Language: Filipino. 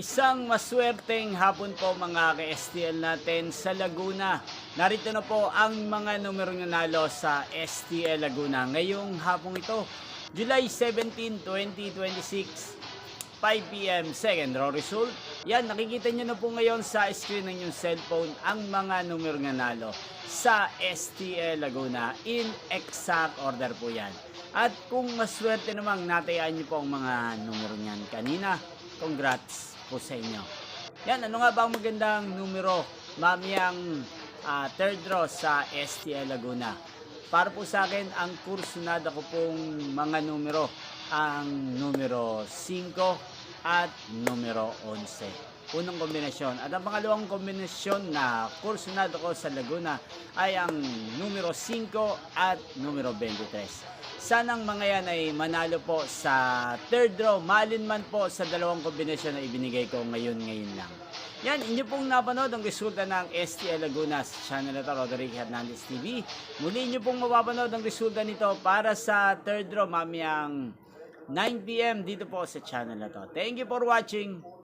Isang maswerteng hapon po mga ka-STL natin sa Laguna. Narito na po ang mga numerong nanalo sa STL Laguna ngayong hapong ito, July 17, 2026, 5 PM, second draw result. Yan, nakikita nyo na po ngayon sa screen ng inyong cellphone ang mga numerong nanalo sa STL Laguna in exact order po yan. At kung maswerte namang natayaan nyo po ang mga numero niyan kanina, congrats po sa inyo. Yan, ano nga ba ang magandang numero mamayang third draw sa STL Laguna? Para po sa akin, ang kursunada ko pong mga numero, ang numero 5 at numero 11. Unang kombinasyon. At ang pangalawang kombinasyon na kursunada ko sa Laguna ay ang numero 5 at numero 23. Sanang mga yan ay manalo po sa third draw, malinman po sa dalawang kombinasyon na ibinigay ko ngayon lang. Yan, inyo pong napanood ang resulta ng STL Laguna sa channel na ito, Roderick Hernandez TV. Muli inyo pong mapapanood ang resulta nito para sa third draw mamayang 9 PM dito po sa channel na to. Thank you for watching.